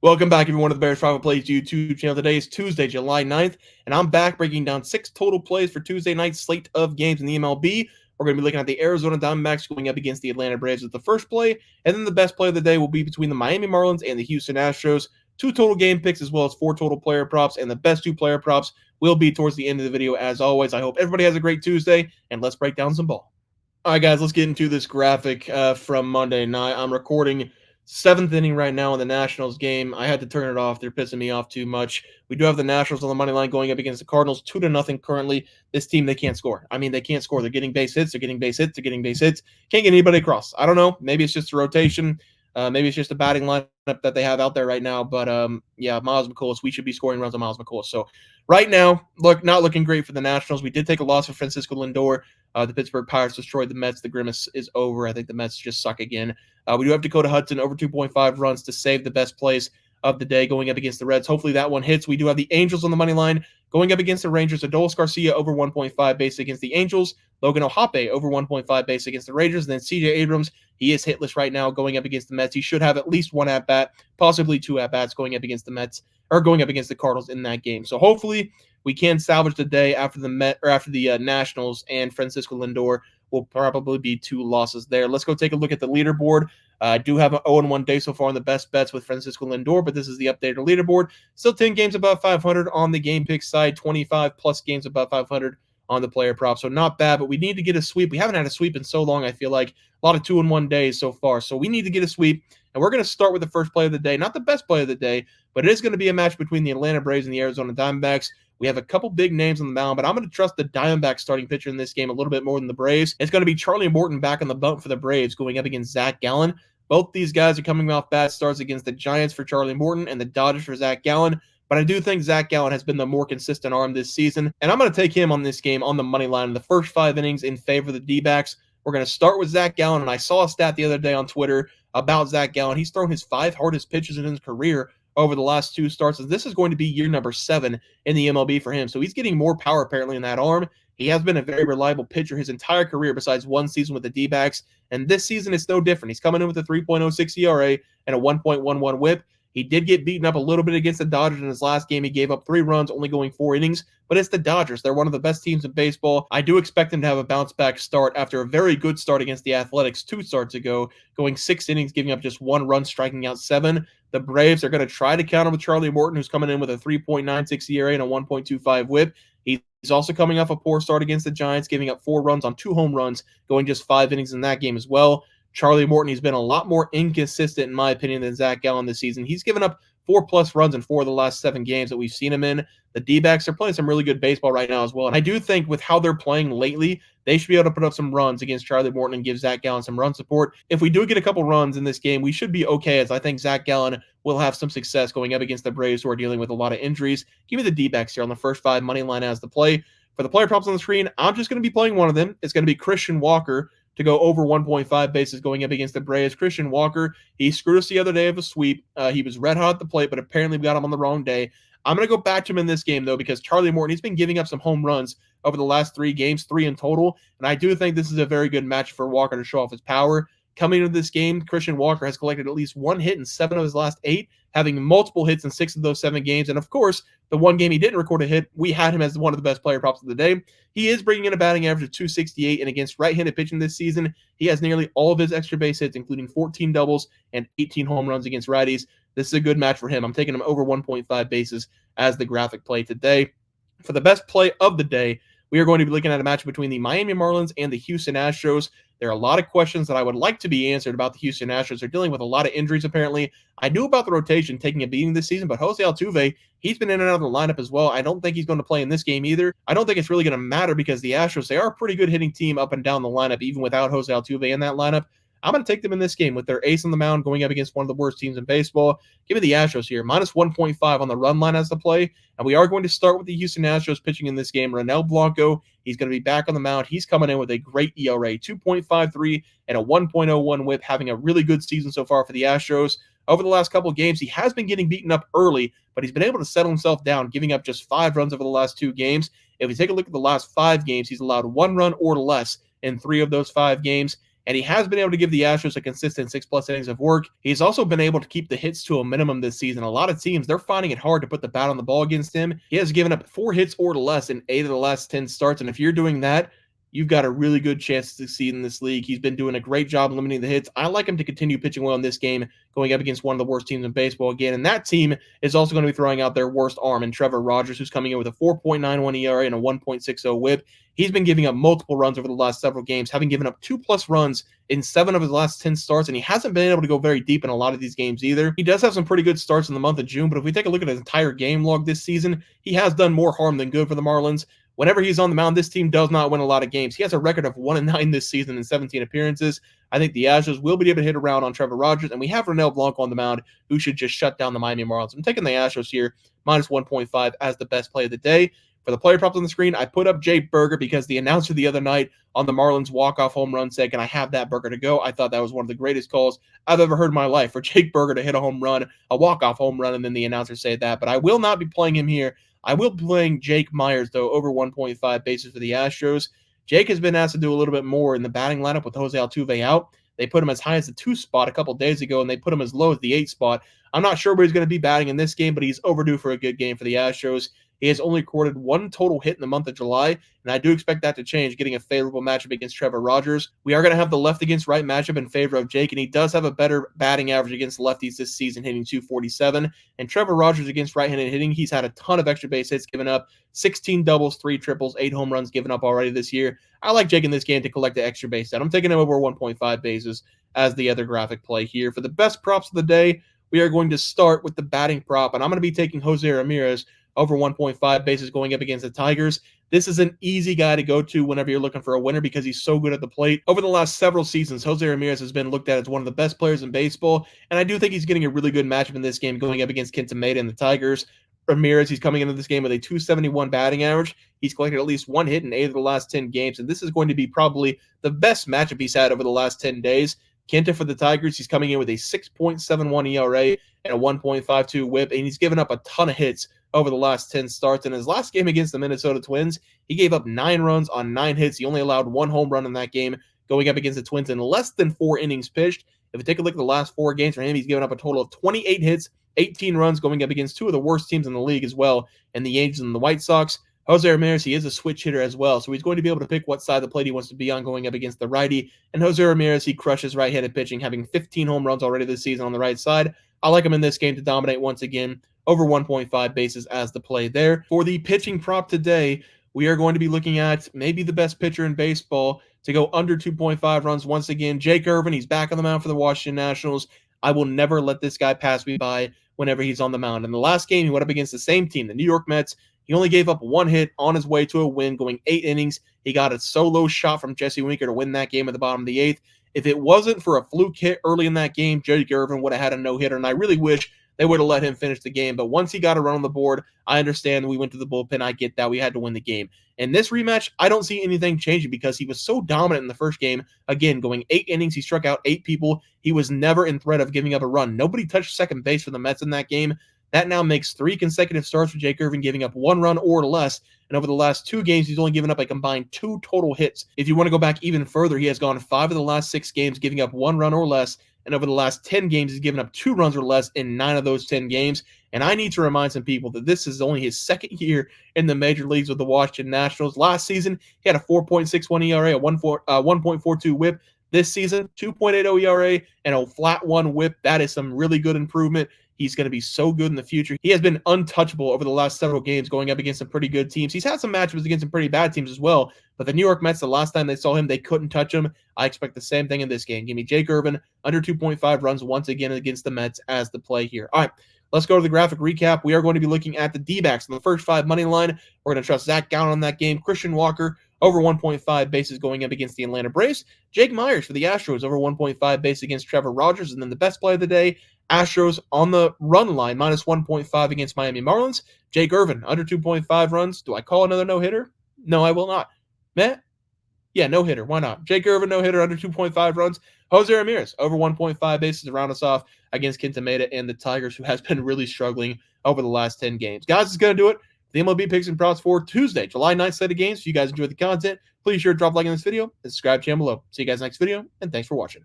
Welcome back, everyone, to the Bears Private Plays YouTube channel. Today is Tuesday, July 9th, and I'm back breaking down 6 total plays for Tuesday night's slate of games in the MLB. We're going to be looking at the Arizona Diamondbacks going up against the Atlanta Braves as the first play, and then the best play of the day will be between the Miami Marlins and the Houston Astros. 2 total game picks as well as 4 total player props, and the best 2 player props will be towards the end of the video as always. I hope everybody has a great Tuesday, and let's break down some ball. All right, guys, let's get into this graphic from Monday night. I'm recording 7th inning right now in the Nationals game. I had to turn it off. They're pissing me off too much. We do have the Nationals on the money line going up against the Cardinals 2-0 currently. This team, they can't score. I mean, they can't score. They're getting base hits. They're getting base hits. They're getting base hits. Can't get anybody across. I don't know. Maybe it's just a rotation. Maybe it's just a batting lineup that they have out there right now. But yeah, Miles McCollum, we should be scoring runs on Miles McCollum. So right now, not looking great for the Nationals. We did take a loss for Francisco Lindor. The Pittsburgh Pirates destroyed the Mets. The grimace is over. I think the Mets just suck again. We do have Dakota Hudson over 2.5 runs to save the best place of the day going up against the Reds. Hopefully that one hits. We do have the Angels on the money line going up against the Rangers. Adolis Garcia over 1.5 base against the Angels. Logan O'Hoppe over 1.5 base against the Rangers. And then CJ Abrams, he is hitless right now going up against the Mets. He should have at least 1 at-bat, possibly 2 at-bats going up against the Mets or going up against the Cardinals in that game. So hopefully we can salvage the day after the Nationals and Francisco Lindor will probably be 2 losses there. Let's go take a look at the leaderboard. I do have an 0-1 day so far on the best bets with Francisco Lindor, but this is the updated leaderboard. Still 10 games above 500 on the game pick side, 25 plus games above 500 on the player prop. So not bad, but we need to get a sweep. We haven't had a sweep in so long, I feel like. A lot of 2-1 days so far. So we need to get a sweep, and we're going to start with the first play of the day. Not the best play of the day, but it is going to be a match between the Atlanta Braves and the Arizona Diamondbacks. We have a couple big names on the mound, but I'm going to trust the Diamondbacks starting pitcher in this game a little bit more than the Braves. It's going to be Charlie Morton back on the bump for the Braves going up against Zach Gallen. Both these guys are coming off bad starts against the Giants for Charlie Morton and the Dodgers for Zach Gallen. But I do think Zach Gallen has been the more consistent arm this season, and I'm going to take him on this game on the money line in the first 5 innings in favor of the D-backs. We're going to start with Zach Gallen, and I saw a stat the other day on Twitter about Zach Gallen. He's thrown his 5 hardest pitches in his career over the last 2 starts. This is going to be year number 7 in the MLB for him. So he's getting more power apparently in that arm. He has been a very reliable pitcher his entire career besides 1 season with the D-backs. And this season it's no different. He's coming in with a 3.06 ERA and a 1.11 whip. He did get beaten up a little bit against the Dodgers in his last game. He gave up 3 runs, only going 4 innings. But it's the Dodgers. They're one of the best teams in baseball. I do expect him to have a bounce-back start after a very good start against the Athletics 2 starts ago, going 6 innings, giving up just 1 run, striking out 7. The Braves are going to try to counter with Charlie Morton, who's coming in with a 3.96 ERA and a 1.25 whip. He's also coming off a poor start against the Giants, giving up 4 runs on 2 home runs, going just 5 innings in that game as well. Charlie Morton, he's been a lot more inconsistent, in my opinion, than Zach Gallen this season. He's given up 4+ runs in 4 of the last 7 games that we've seen him in. The D-backs are playing some really good baseball right now as well. And I do think with how they're playing lately, they should be able to put up some runs against Charlie Morton and give Zach Gallen some run support. If we do get a couple runs in this game, we should be okay, as I think Zach Gallen will have some success going up against the Braves, who are dealing with a lot of injuries. Give me the D-backs here on the first 5 money line as the play. For the player props on the screen, I'm just going to be playing one of them. It's going to be Christian Walker to go over 1.5 bases going up against the Braves. Christian Walker, he screwed us the other day of a sweep. He was red hot at the plate, but apparently we got him on the wrong day. I'm going to go back to him in this game, though, because Charlie Morton, he's been giving up some home runs over the last 3 games, 3 in total, and I do think this is a very good match for Walker to show off his power. Coming into this game, Christian Walker has collected at least 1 hit in 7 of his last 8, having multiple hits in 6 of those 7 games. And, of course, the 1 game he didn't record a hit, we had him as one of the best player props of the day. He is bringing in a batting average of 268, and against right-handed pitching this season, he has nearly all of his extra base hits, including 14 doubles and 18 home runs against righties. This is a good match for him. I'm taking him over 1.5 bases as the graphic play today. For the best play of the day, we are going to be looking at a match between the Miami Marlins and the Houston Astros. There are a lot of questions that I would like to be answered about the Houston Astros. They're dealing with a lot of injuries, apparently. I knew about the rotation taking a beating this season, but Jose Altuve, he's been in and out of the lineup as well. I don't think he's going to play in this game either. I don't think it's really going to matter because the Astros, they are a pretty good hitting team up and down the lineup, even without Jose Altuve in that lineup. I'm going to take them in this game with their ace on the mound going up against one of the worst teams in baseball. Give me the Astros here. Minus 1.5 on the run line as the play. And we are going to start with the Houston Astros pitching in this game. Ronel Blanco, he's going to be back on the mound. He's coming in with a great ERA, 2.53 and a 1.01 whip, having a really good season so far for the Astros. Over the last couple of games, he has been getting beaten up early, but he's been able to settle himself down, giving up just 5 runs over the last 2 games. If we take a look at the last 5 games, he's allowed 1 run or less in 3 of those 5 games. and he has been able to give the Astros a consistent 6+ innings of work. He's also been able to keep the hits to a minimum this season. A lot of teams, they're finding it hard to put the bat on the ball against him. He has given up 4 hits or less in 8 of the last 10 starts, and if you're doing that, you've got a really good chance to succeed in this league. He's been doing a great job limiting the hits. I like him to continue pitching well in this game, going up against one of the worst teams in baseball again. And that team is also going to be throwing out their worst arm in Trevor Rogers, who's coming in with a 4.91 ERA and a 1.60 whip. He's been giving up multiple runs over the last several games, having given up 2+ runs in 7 of his last 10 starts, and he hasn't been able to go very deep in a lot of these games either. He does have some pretty good starts in the month of June, but if we take a look at his entire game log this season, he has done more harm than good for the Marlins. Whenever he's on the mound, this team does not win a lot of games. He has a record of 1-9 this season in 17 appearances. I think the Astros will be able to hit around on Trevor Rogers, and we have Ronel Blanco on the mound, who should just shut down the Miami Marlins. I'm taking the Astros here, minus 1.5 as the best play of the day. For the player props on the screen, I put up Jake Burger because the announcer the other night on the Marlins walk-off home run said, "Can I have that burger to go?" I thought that was one of the greatest calls I've ever heard in my life, for Jake Burger to hit a home run, a walk-off home run, and then the announcer say that. But I will not be playing him here. I will be playing Jake Myers, though, over 1.5 bases for the Astros. Jake has been asked to do a little bit more in the batting lineup with Jose Altuve out. They put him as high as the 2 spot a couple days ago, and they put him as low as the 8 spot. I'm not sure where he's going to be batting in this game, but he's overdue for a good game for the Astros. He has only recorded 1 total hit in the month of July, and I do expect that to change, getting a favorable matchup against Trevor Rogers. We are going to have the left against right matchup in favor of Jake, and he does have a better batting average against lefties this season, hitting .247. And Trevor Rogers against right-handed hitting, he's had a ton of extra base hits given up, 16 doubles, 3 triples, 8 home runs given up already this year. I like Jake in this game to collect the extra base set. I'm taking him over 1.5 bases as the other graphic play here. For the best props of the day, we are going to start with the batting prop, and I'm going to be taking Jose Ramirez over 1.5 bases going up against the Tigers. This is an easy guy to go to whenever you're looking for a winner because he's so good at the plate. Over the last several seasons, Jose Ramirez has been looked at as one of the best players in baseball, and I do think he's getting a really good matchup in this game going up against Kenta Maeda and the Tigers. Ramirez, he's coming into this game with a .271 batting average. He's collected at least 1 hit in 8 of the last 10 games, and this is going to be probably the best matchup he's had over the last 10 days. Kenta for the Tigers, he's coming in with a 6.71 ERA and a 1.52 whip, and he's given up a ton of hits over the last 10 starts. In his last game against the Minnesota Twins, he gave up 9 runs on 9 hits. He only allowed 1 home run in that game, going up against the Twins in less than 4 innings pitched. If we take a look at the last 4 games for him, he's given up a total of 28 hits, 18 runs, going up against 2 of the worst teams in the league as well, and the Yankees and the White Sox. Jose Ramirez, he is a switch hitter as well, so he's going to be able to pick what side of the plate he wants to be on going up against the righty. And Jose Ramirez, he crushes right-handed pitching, having 15 home runs already this season on the right side. I like him in this game to dominate once again, over 1.5 bases as the play there. For the pitching prop today, we are going to be looking at maybe the best pitcher in baseball to go under 2.5 runs once again. Jake Irvin, he's back on the mound for the Washington Nationals. I will never let this guy pass me by whenever he's on the mound. In the last game, he went up against the same team, the New York Mets. He only gave up 1 hit on his way to a win, going 8 innings. He got a solo shot from Jesse Winker to win that game at the bottom of the 8th. If it wasn't for a fluke hit early in that game, Jake Irvin would have had a no-hitter, and I really wish they would have let him finish the game. But once he got a run on the board, I understand we went to the bullpen. I get that. We had to win the game. In this rematch, I don't see anything changing because he was so dominant in the first game. Again, going 8 innings, he struck out 8 people. He was never in threat of giving up a run. Nobody touched second base for the Mets in that game. That now makes 3 consecutive starts for Jake Irvin, giving up 1 run or less. And over the last 2 games, he's only given up a combined 2 total hits. If you want to go back even further, he has gone 5 of the last 6 games, giving up 1 run or less. And over the last 10 games, he's given up 2 runs or less in 9 of those 10 games. And I need to remind some people that this is only his 2nd year in the major leagues with the Washington Nationals. Last season, he had a 4.61 ERA, a 1.42 whip. This season, 2.80 ERA and a flat 1 whip. That is some really good improvement. He's going to be so good in the future. He has been untouchable over the last several games, going up against some pretty good teams. He's had some matchups against some pretty bad teams as well. But the New York Mets, the last time they saw him, they couldn't touch him. I expect the same thing in this game. Give me Jake Irvin under 2.5 runs once again against the Mets as the play here. All right, let's go to the graphic recap. We are going to be looking at the D-backs on the first 5 money line. We're going to trust Zach Gallen on that game. Christian Walker over 1.5 bases going up against the Atlanta Braves. Jake Myers for the Astros over 1.5 base against Trevor Rogers. And then the best play of the day, Astros on the run line, minus 1.5 against Miami Marlins. Jake Irvin, under 2.5 runs. Do I call another no-hitter? No, I will not. Matt? Yeah, no-hitter. Why not? Jake Irvin, no-hitter, under 2.5 runs. Jose Ramirez, over 1.5 bases to round us off against Kenta Maeda and the Tigers, who has been really struggling over the last 10 games. Guys, it's going to do it the MLB picks and props for Tuesday, July 9th slate of games. If you guys enjoyed the content, please sure to drop a like on this video and subscribe to the channel below. See you guys next video, and thanks for watching.